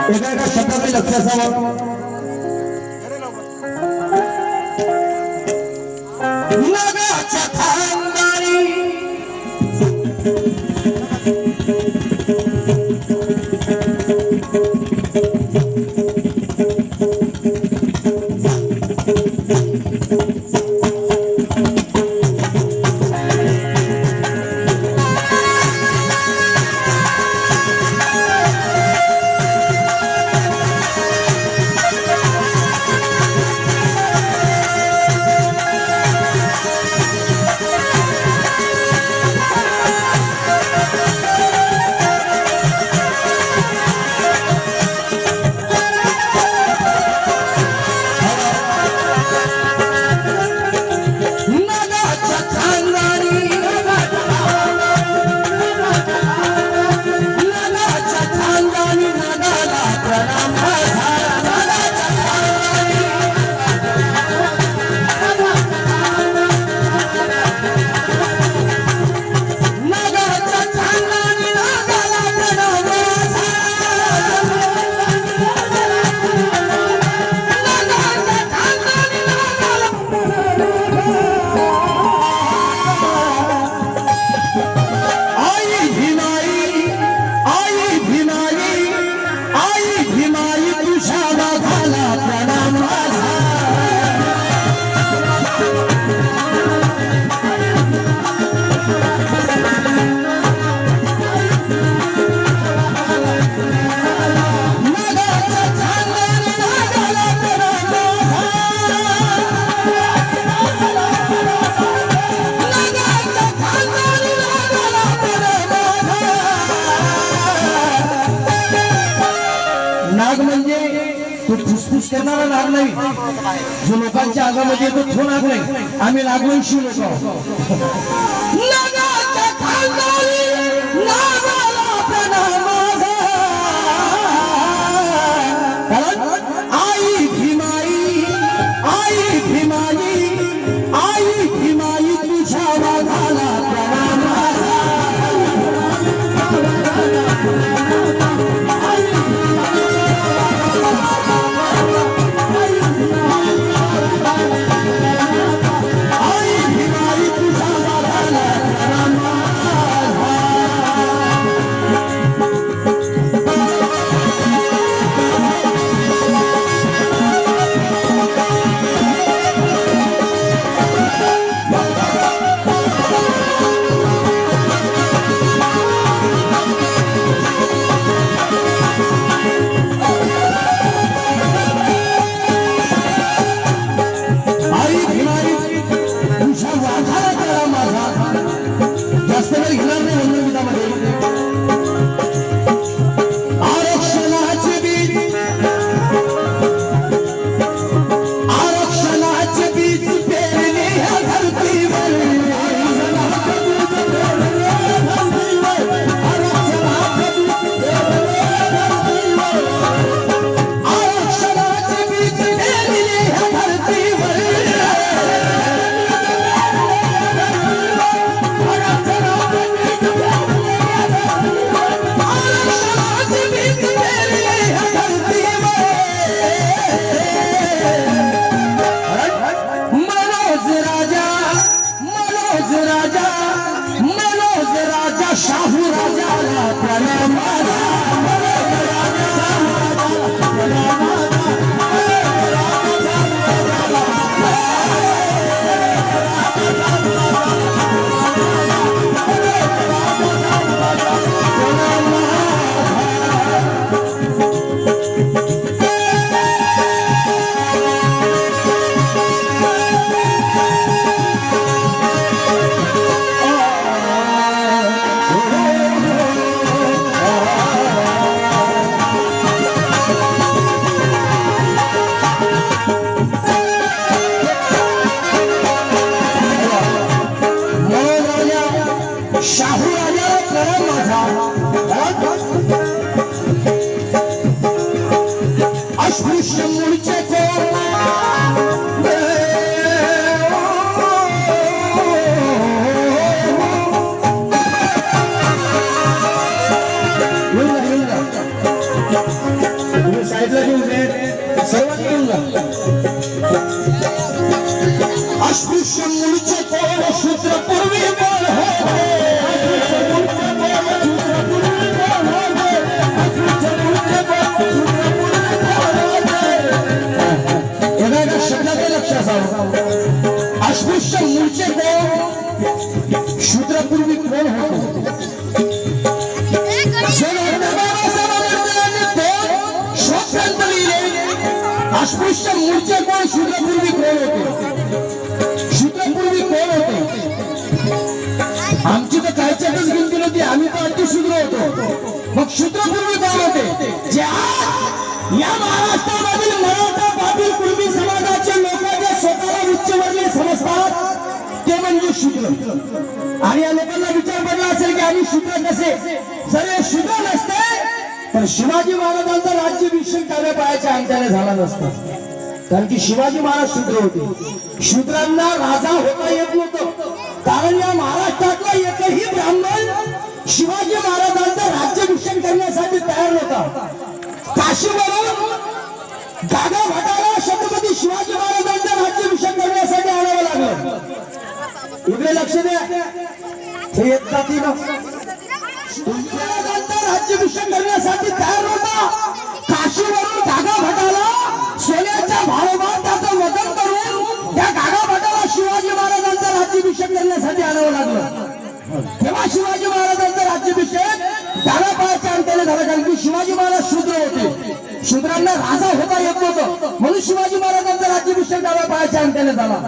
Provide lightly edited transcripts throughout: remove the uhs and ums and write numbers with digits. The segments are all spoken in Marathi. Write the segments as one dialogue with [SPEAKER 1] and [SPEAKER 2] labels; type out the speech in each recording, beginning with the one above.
[SPEAKER 1] एका एका शब्दाकडे लक्ष असावं। नगाच्या खानदानी नाग म्हणजे तो फुसफुस करणारा नाग नाही, जो लोकांच्या आगामध्ये येतो तो नाग नाही। आम्ही नागवंशी लोक आई भीमाई, आई भीमाई, आई भीमाई तुझ्या वाघाला प्रणाम। शाहू राजाला प्रणाम। शाहू राजा करा माझा अस्पृश्य मूळचे कोण शूद्रपूर्वी कोण होते एका शब्दाचे लक्ष असावं अस्पृश्य मूळचे कोण शूद्रपूर्वी कोण होते अस्पृश्य मूळचे कोण शूद्रपूर्वी कोण होते शूद्रपूर्वी कोण होते आमची तर कायच्यातच गिनती नव्हती आम्ही तर अतिशूद्र होतो मग शूद्रपूर्वी कोण होते जे आज या महाराष्ट्रामधील मराठा पाटील कुणबी समाजाचे लोक जे स्वतःला उच्चवर्णीय समजतात ते म्हणजे शूद्र आणि या लोकांना विचार पडला असेल की आम्ही शूद्र कसे जर हे शूद्र नसते तर शिवाजी महाराजांचा राज्याभिषेक डाव्या पायाच्या अंगठ्याने झाला नसता कारण की शिवाजी महाराज शूद्र होते शूद्रांना राजा होता येत नव्हतं कारण या महाराष्ट्रातला एकही ब्राह्मण शिवाजी महाराजांचा राज्याभिषेक करण्यासाठी तयार नव्हता काशीवरून दादा भटाला छत्रपती शिवाजी महाराजांचा राज्याभिषेक करण्यासाठी आणावं लागलं इकडे लक्ष द्या हे येत जाती ना राज्याभिषेक करण्यासाठी तयार होता काशीवरून गागा भटाला सोन्याच्या भावात त्याचं वजन करून त्या गागा भटाला शिवाजी महाराजांचा राज्याभिषेक करण्यासाठी आणावं लागलं तेव्हा शिवाजी महाराजांचा राज्याभिषेक डाव्या पायाच्या अंगठ्याने झाला कारण की शिवाजी महाराज शूद्र होते शूद्रांना राजा होता येत नव्हतं म्हणून शिवाजी महाराजांचा राज्याभिषेक डाव्या पायाच्या अंगठ्याने झाला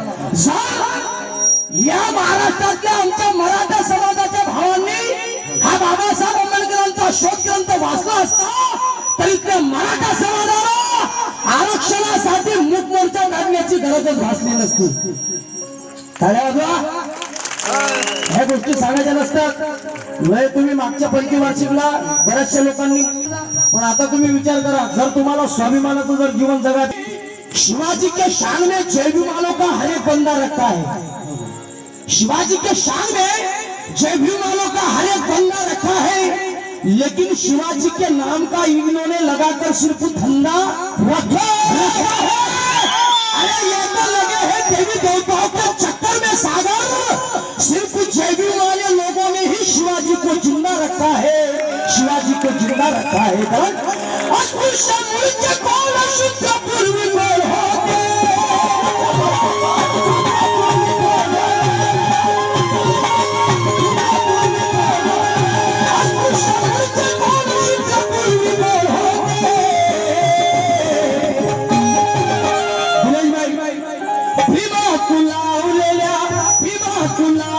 [SPEAKER 1] या महाराष्ट्रातल्या आमच्या मराठा समाजाच्या भावांनी हा बाबासाहेब आंबेडकरांचा शोध ग्रंथ वाचला असता तरी त्या मराठा समाजाला आरक्षणासाठी मूक मोर्चा काढण्याची गरजच भासली नसती ह्या गोष्टी सांगायच्या नसतात वय तुम्ही मागच्या पंचवार्षिकला बऱ्याचशा लोकांनी पण आता तुम्ही विचार करा जर तुम्हाला स्वाभिमानाचं जर जीवन जगात शिवाजी के शान में जय भीमालों का हर एक बंदा रखा है शिवाजी के शान में जय भीमालों का हर एक बंदा रखा है लेकिन शिवाजी के नाम का इन्होंने लगाकर सिर्फ धंधा रखा है अरे ये तो लगे हैं देवी देवताओं के चक्कर में सागर सिर्फ जय भीम वाले लोगों ने ही शिवाजी को जिंदा रखा है शिवाजी को जिंदा रखा है अस्पृश्य मूर्ति कौन शूद्रपूर्वी कौन होते भीमा तुला